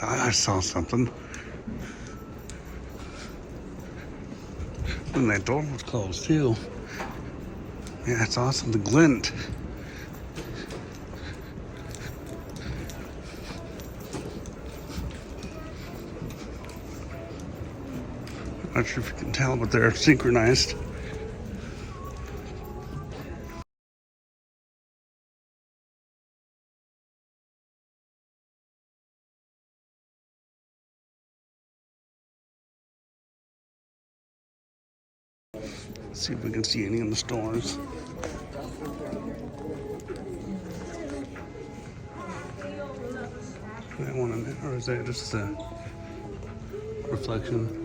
thought I saw something. And that door was closed too. Yeah, I saw something glint. Not sure if you can tell, but they're synchronized. See if we can see any in the stores. That one in there, or is that just a reflection?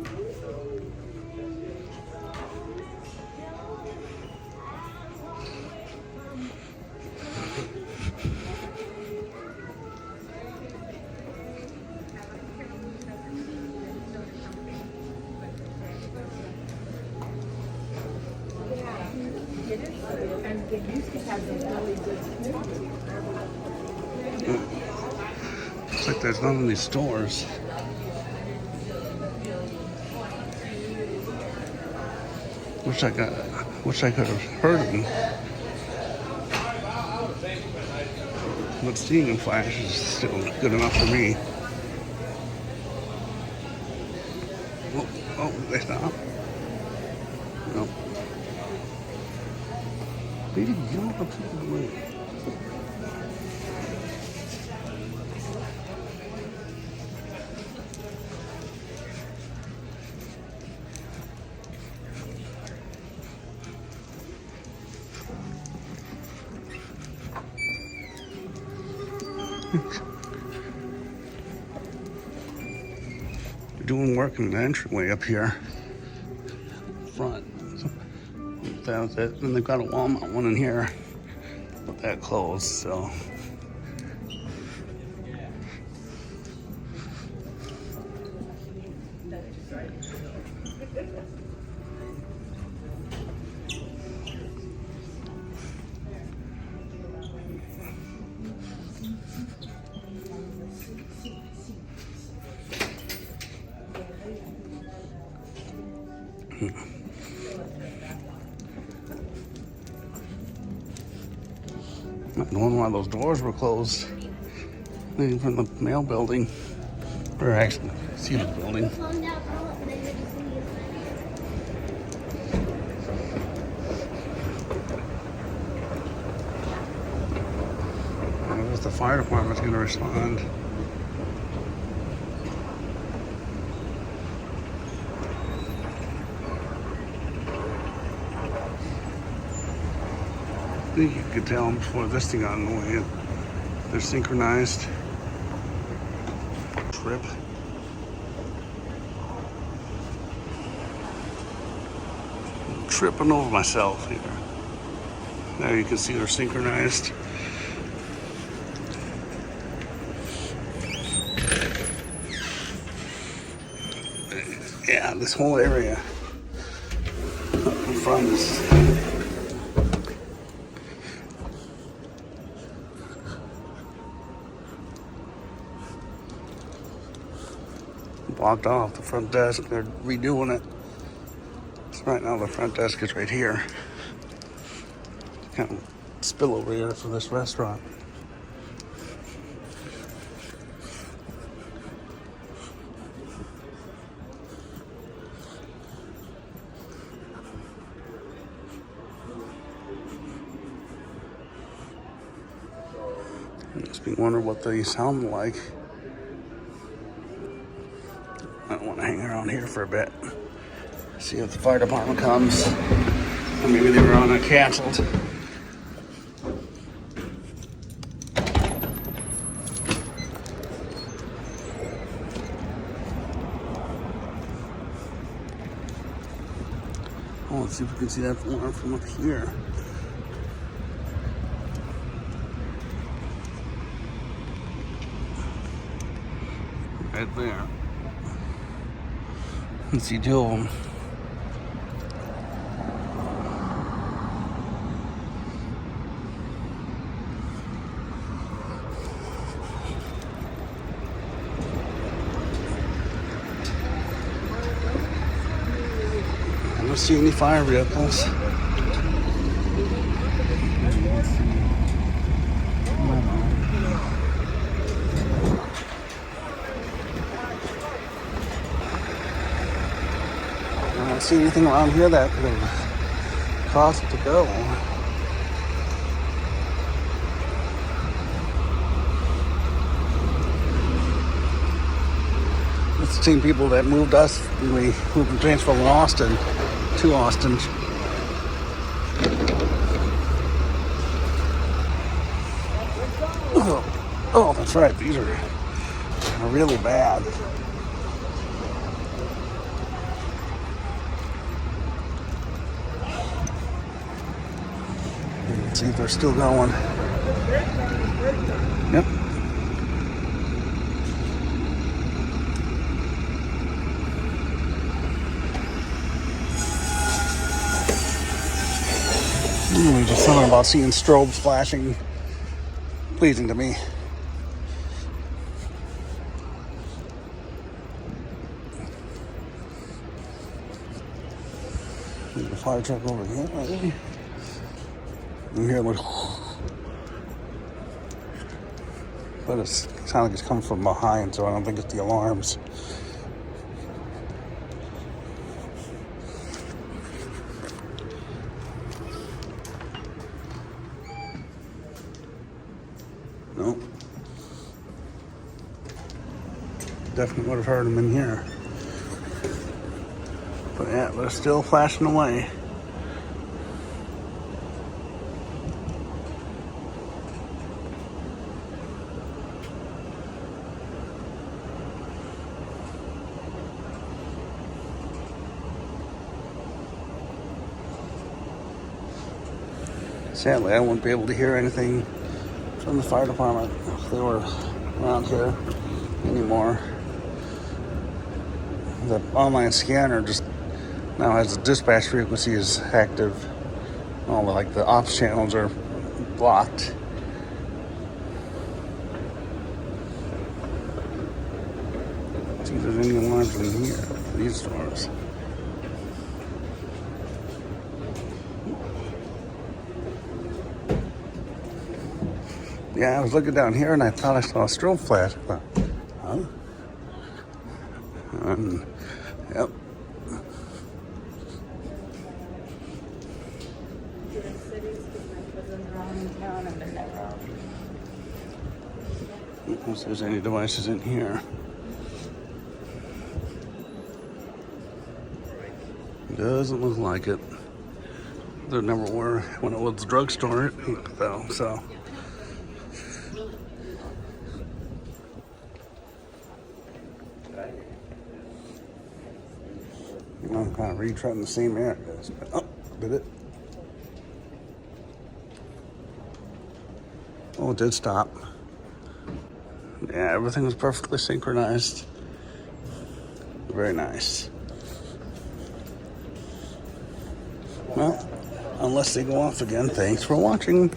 Looks like there's none in these stores. Wish I could have heard them. But seeing in flash is still good enough for me. Oh, they stop. No. Baby, you don't have to take it away. They're doing work in the entryway up here front. So that was it. And they've got a Walmart one in here, but that closed, so. Not knowing why those doors were closed. Leading from the mail building, or actually, Sears building. I wonder if the fire department's going to respond. I think you could tell them before this thing got in the way. They're synchronized. Trip. I'm tripping over myself here. Now you can see they're synchronized. Yeah, this whole area up in front is blocked off. The front desk, they're redoing it. So right now the front desk is right here. Kind of spill over here for this restaurant. Makes me wonder what they sound like. I don't want to hang around here for a bit. See if the fire department comes. Or maybe they were on a canceled. Oh, let's see if we can see that from up here. Right there. Let's see two of them. see any fire vehicles. I don't see anything around here that could have caused it to go. It's the same people that moved us when we moved from Transfer from Austin to Austin. Oh, that's right. These are really bad. Let's see if they're still going. Yep. Just something about seeing strobes flashing pleasing to me. There's a fire truck over here. Right? And here, like, but it sounds like it's coming from behind, so I don't think it's the alarms. Nope. Definitely would have heard them in here. But yeah, they're still flashing away. Sadly, I won't be able to hear anything from the fire department if they were around here anymore. The online scanner just now has the dispatch frequency is active. All the the ops channels are blocked. Let's see if there's any alarms in here. These stores. Yeah, I was looking down here and I thought I saw a strobe flash. But, huh? Yep. If there's any devices in here. Doesn't look like it. There never were when it was the drugstore, though, so. I'm kind of retreading the same areas. Oh, did it? Oh, it did stop. Yeah, everything was perfectly synchronized. Very nice. Well, unless they go off again, thanks for watching.